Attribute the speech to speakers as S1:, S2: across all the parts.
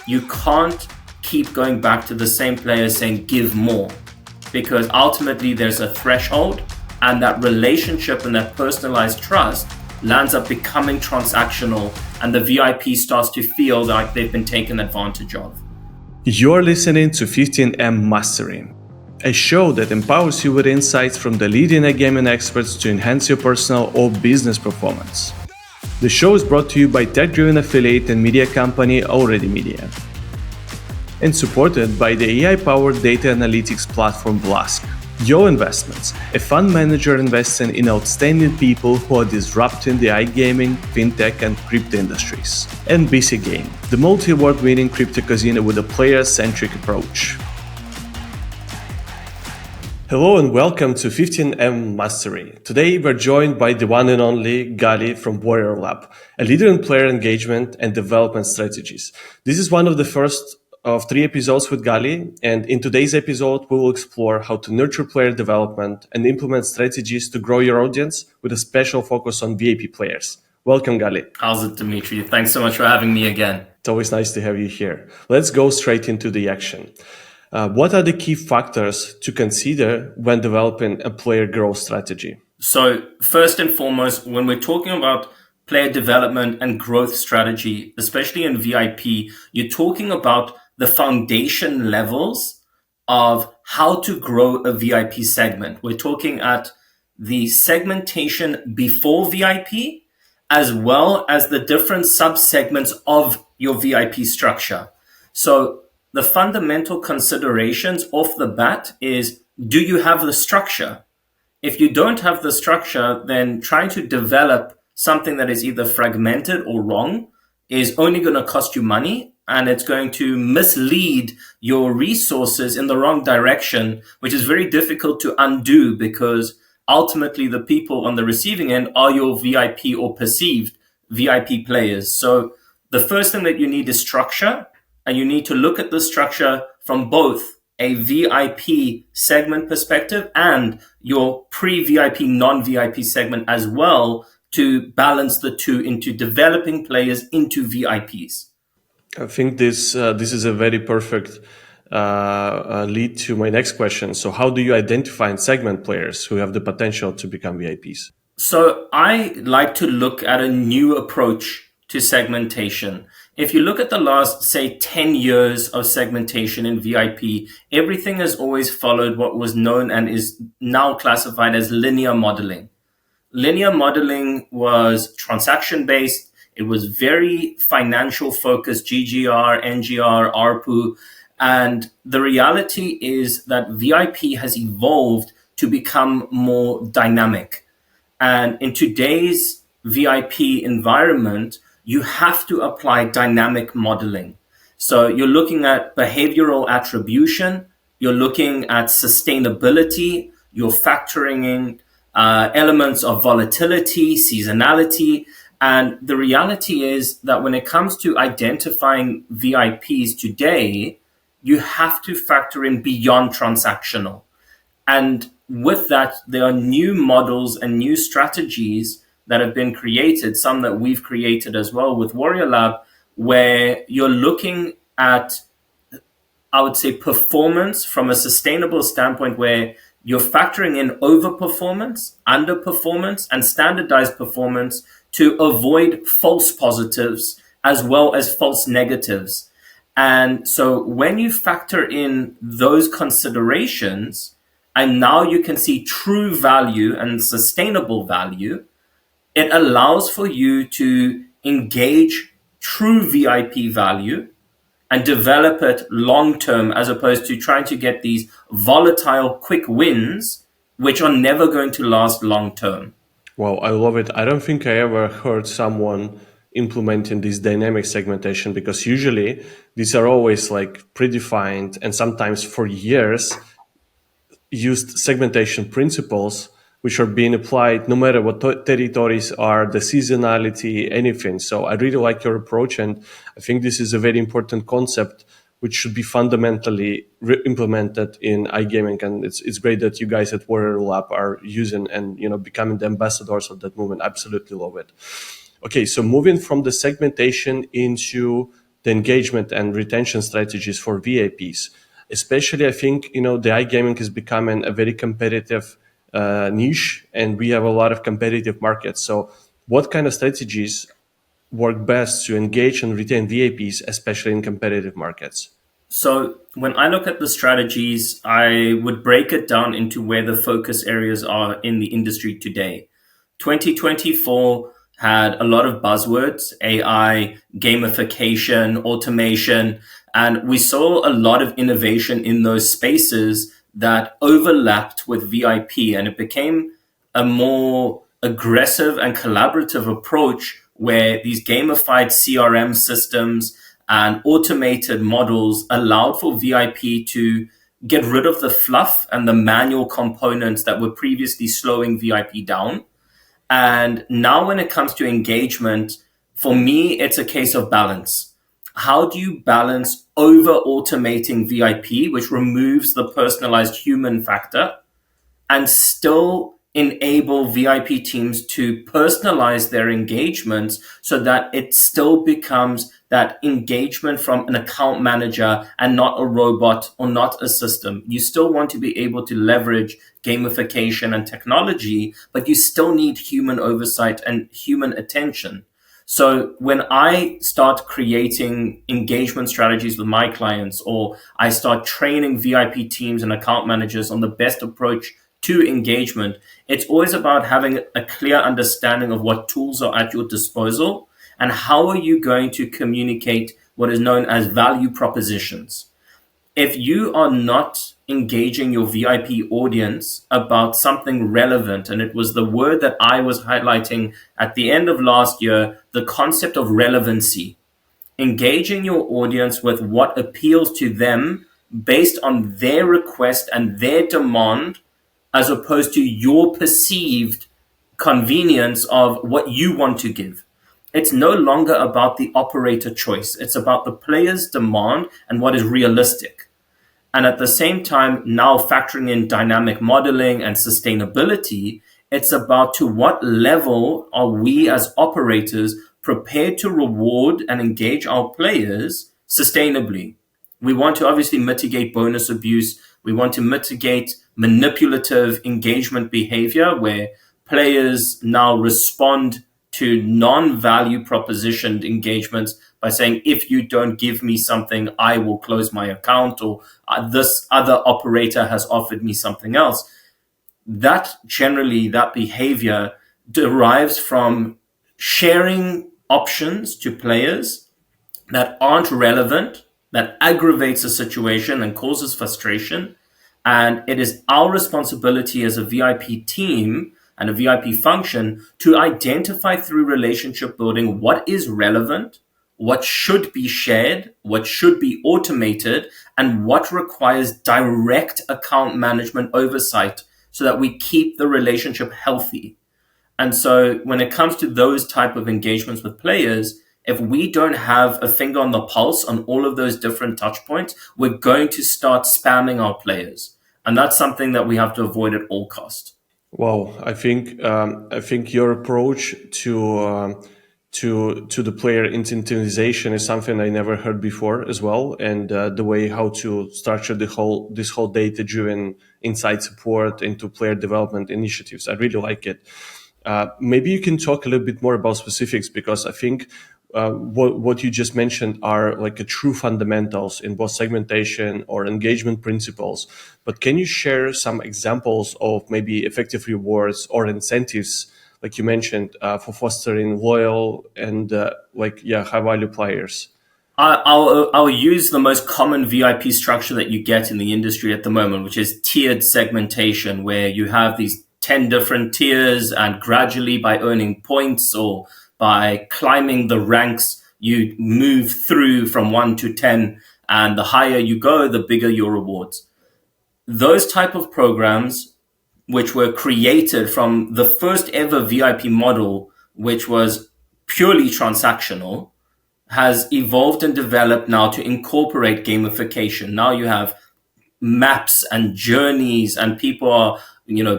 S1: you can't keep going back to the same players saying give more, because ultimately there's a threshold, and that relationship and that personalized trust lands up becoming transactional, and the VIP starts to feel like they've been taken advantage of.
S2: You're listening to 15M Mastery, a show that empowers you with insights from the leading iGaming experts to enhance your personal or business performance. The show is brought to you by tech-driven affiliate and media company Already Media, and supported by the AI-powered data analytics platform Blask. Yo Investments, a fund manager investing in outstanding people who are disrupting the iGaming, fintech, and crypto industries. And BC Game, the multi-award winning crypto casino with a player-centric approach. Hello and welcome to 15M Mastery. Today we're joined by the one and only Gali from WarriorLab, a leader in player engagement and development strategies. This is one of the first of 3 episodes with Gali, and in today's episode we will explore how to nurture player development and implement strategies to grow your audience with a special focus on VIP players. Welcome, Gali.
S1: How's it, Dimitri? Thanks so much for having me again.
S2: It's always nice to have you here. Let's go straight into the action. What are the key factors to consider when developing a player growth strategy?
S1: So first and foremost, when we're talking about player development and growth strategy, especially in VIP, you're talking about the foundation levels of how to grow a VIP segment. We're talking at the segmentation before VIP, as well as the different sub-segments of your VIP structure. So the fundamental considerations off the bat is, do you have the structure? If you don't have the structure, then trying to develop something that is either fragmented or wrong is only going to cost you money, and it's going to mislead your resources in the wrong direction, which is very difficult to undo, because ultimately the people on the receiving end are your VIP or perceived VIP players. So the first thing that you need is structure, and you need to look at the structure from both a VIP segment perspective and your pre-VIP, non-VIP segment as well, to balance the two into developing players into VIPs.
S2: I think this is a very perfect lead to my next question. So how do you identify and segment players who have the potential to become VIPs?
S1: So I like to look at a new approach to segmentation. If you look at the last, say, 10 years of segmentation in VIP, everything has always followed what was known and is now classified as linear modeling. Linear modeling was transaction-based. It was very financial focused, GGR, NGR, ARPU. And the reality is that VIP has evolved to become more dynamic. And in today's VIP environment, you have to apply dynamic modeling. So you're looking at behavioral attribution, you're looking at sustainability, you're factoring in elements of volatility, seasonality. And the reality is that when it comes to identifying VIPs today, you have to factor in beyond transactional. And with that, there are new models and new strategies that have been created, some that we've created as well with WarriorLab, where you're looking at, I would say, performance from a sustainable standpoint, where you're factoring in overperformance, underperformance, and standardized performance to avoid false positives as well as false negatives. And so when you factor in those considerations, and now you can see true value and sustainable value, it allows for you to engage true VIP value and develop it long-term, as opposed to trying to get these volatile quick wins, which are never going to last long-term.
S2: Wow, I love it. I don't think I ever heard someone implementing this dynamic segmentation, because usually these are always like predefined and sometimes for years used segmentation principles which are being applied no matter what territories are, the seasonality, anything. So I really like your approach, and I think this is a very important concept which should be fundamentally implemented in iGaming. And it's great that you guys at WarriorLab are using and becoming the ambassadors of that movement. Absolutely love it. Okay, so moving from the segmentation into the engagement and retention strategies for VIPs. Especially, I think the iGaming is becoming a very competitive niche, and we have a lot of competitive markets. So, what kind of strategies work best to engage and retain VIPs, especially in competitive markets?
S1: So when I look at the strategies, I would break it down into where the focus areas are in the industry today. 2024 had a lot of buzzwords: AI, gamification, automation, and we saw a lot of innovation in those spaces that overlapped with VIP, and it became a more aggressive and collaborative approach where these gamified CRM systems and automated models allowed for VIP to get rid of the fluff and the manual components that were previously slowing VIP down. And now, when it comes to engagement, for me, it's a case of balance. How do you balance over automating VIP, which removes the personalized human factor, and still enable VIP teams to personalize their engagements so that it still becomes that engagement from an account manager and not a robot or not a system? You still want to be able to leverage gamification and technology, but you still need human oversight and human attention. So when I start creating engagement strategies with my clients, or I start training VIP teams and account managers on the best approach to engagement, it's always about having a clear understanding of what tools are at your disposal and how are you going to communicate what is known as value propositions. If you are not engaging your VIP audience about something relevant, and it was the word that I was highlighting at the end of last year, the concept of relevancy, engaging your audience with what appeals to them based on their request and their demand, as opposed to your perceived convenience of what you want to give. It's no longer about the operator choice. It's about the player's demand and what is realistic. And at the same time, now factoring in dynamic modeling and sustainability, it's about to what level are we as operators prepared to reward and engage our players sustainably. We want to obviously mitigate bonus abuse. We want to mitigate manipulative engagement behavior where players now respond to non-value propositioned engagements by saying, if you don't give me something, I will close my account, or this other operator has offered me something else. That generally, that behavior derives from sharing options to players that aren't relevant, that aggravates a situation and causes frustration. And it is our responsibility as a VIP team and a VIP function to identify through relationship building what is relevant, what should be shared, what should be automated, and what requires direct account management oversight so that we keep the relationship healthy. And so when it comes to those type of engagements with players, if we don't have a finger on the pulse on all of those different touch points, we're going to start spamming our players. And that's something that we have to avoid at all costs.
S2: Well, I think your approach to the player incentivization is something I never heard before as well, and the way how to structure this whole data driven insight support into player development initiatives. I really like it. Maybe you can talk a little bit more about specifics, because I think what you just mentioned are like a true fundamentals in both segmentation or engagement principles. But can you share some examples of maybe effective rewards or incentives, like you mentioned, for fostering loyal and high value players?
S1: I'll use the most common VIP structure that you get in the industry at the moment, which is tiered segmentation, where you have these 10 different tiers, and gradually by earning points or by climbing the ranks, you move through from 1 to 10. And the higher you go, the bigger your rewards. Those type of programs, which were created from the first ever VIP model, which was purely transactional, has evolved and developed now to incorporate gamification. Now you have maps and journeys, and people are,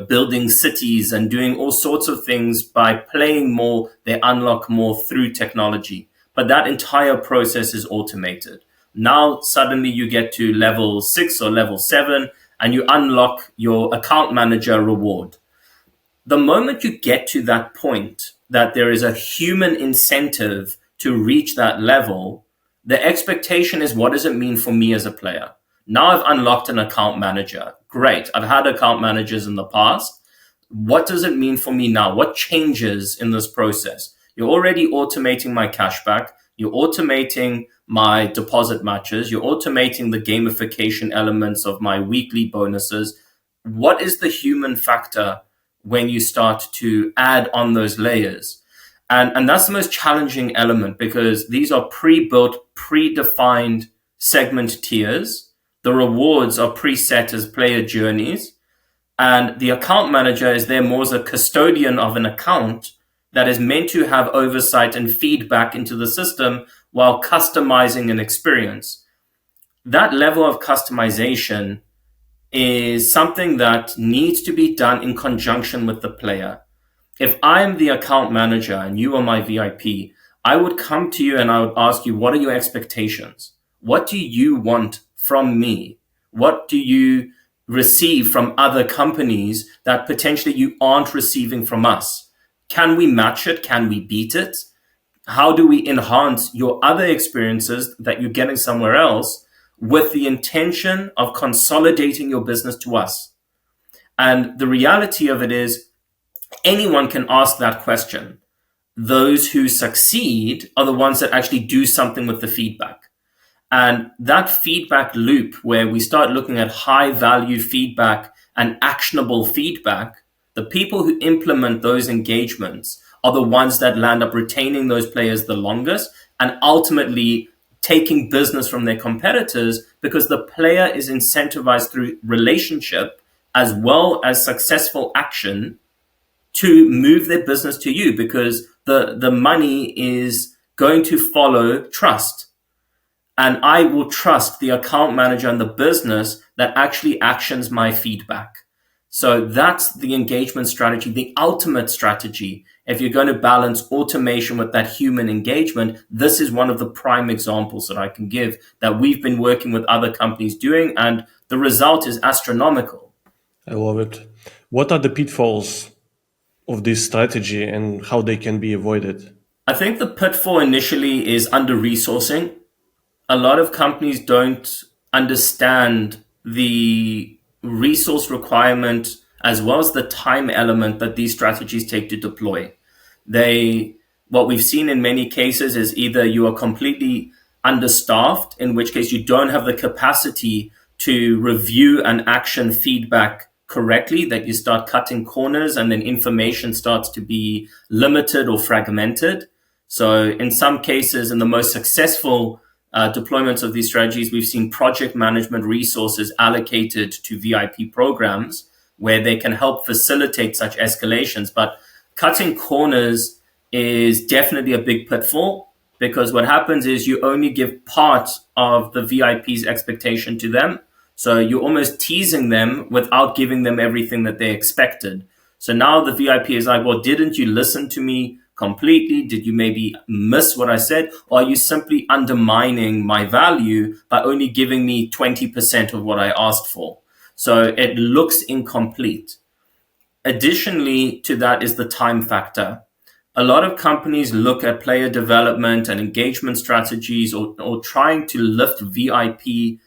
S1: building cities and doing all sorts of things. By playing more, they unlock more through technology. but that entire process is automated. Now, suddenly you get to level 6 or level 7 and you unlock your account manager reward. The moment you get to that point, that there is a human incentive to reach that level, the expectation is, what does it mean for me as a player? Now I've unlocked an account manager. Great. I've had account managers in the past. What does it mean for me now? What changes in this process? You're already automating my cashback. You're automating my deposit matches. You're automating the gamification elements of my weekly bonuses. What is the human factor when you start to add on those layers? And that's the most challenging element, because these are pre-built, predefined segment tiers. The rewards are preset as player journeys. And the account manager is there more as a custodian of an account that is meant to have oversight and feedback into the system while customizing an experience. That level of customization is something that needs to be done in conjunction with the player. If I'm the account manager and you are my VIP, I would come to you and I would ask you, what are your expectations? What do you want from me? What do you receive from other companies that potentially you aren't receiving from us? Can we match it? Can we beat it? How do we enhance your other experiences that you're getting somewhere else with the intention of consolidating your business to us? And the reality of it is, anyone can ask that question. Those who succeed are the ones that actually do something with the feedback. And that feedback loop, where we start looking at high value feedback and actionable feedback, the people who implement those engagements are the ones that land up retaining those players the longest and ultimately taking business from their competitors, because the player is incentivized through relationship as well as successful action to move their business to you, because the money is going to follow trust. And I will trust the account manager and the business that actually actions my feedback. So that's the engagement strategy, the ultimate strategy. If you're going to balance automation with that human engagement, this is one of the prime examples that I can give that we've been working with other companies doing, and the result is astronomical.
S2: I love it. What are the pitfalls of this strategy and how they can be avoided?
S1: I think the pitfall initially is under resourcing. A lot of companies don't understand the resource requirement as well as the time element that these strategies take to deploy. What we've seen in many cases is either you are completely understaffed, in which case you don't have the capacity to review and action feedback correctly, that you start cutting corners and then information starts to be limited or fragmented. So in some cases, in the most successful deployments of these strategies, we've seen project management resources allocated to VIP programs where they can help facilitate such escalations. But cutting corners is definitely a big pitfall, because what happens is you only give part of the VIP's expectation to them. So you're almost teasing them without giving them everything that they expected. So now the VIP is like, well, didn't you listen to me completely? Did you maybe miss what I said? Or are you simply undermining my value by only giving me 20% of what I asked for? So it looks incomplete. Additionally to that is the time factor. A lot of companies look at player development and engagement strategies, or trying to lift VIP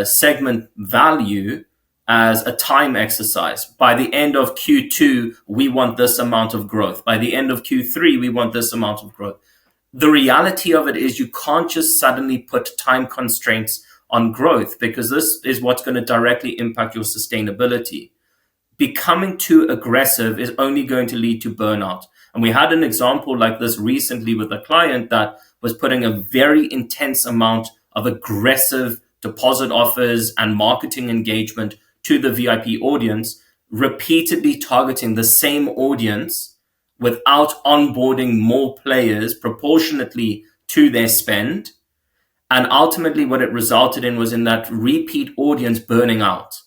S1: segment value as a time exercise. By the end of Q2, we want this amount of growth. By the end of Q3, we want this amount of growth. The reality of it is you can't just suddenly put time constraints on growth, because this is what's going to directly impact your sustainability. Becoming too aggressive is only going to lead to burnout. And we had an example like this recently with a client that was putting a very intense amount of aggressive deposit offers and marketing engagement to the VIP audience, repeatedly targeting the same audience without onboarding more players proportionately to their spend. And ultimately what it resulted in was in that repeat audience burning out.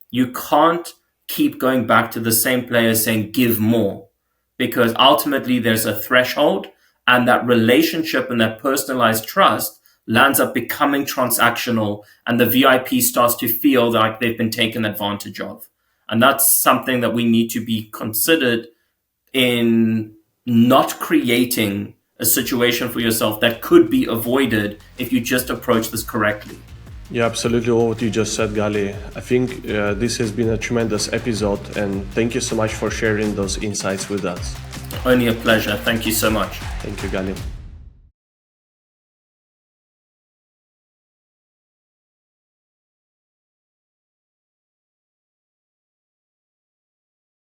S1: You can't keep going back to the same players saying, give more, because ultimately there's a threshold And that relationship and that personalized trust lands up becoming transactional, and the VIP starts to feel like they've been taken advantage of. And that's something that we need to be considered in not creating a situation for yourself that could be avoided if you just approach this correctly.
S2: Yeah, absolutely all what you just said, Gali. I think this has been a tremendous episode, and thank you so much for sharing those insights with us.
S1: Only a pleasure. Thank you so much.
S2: Thank you, Gali.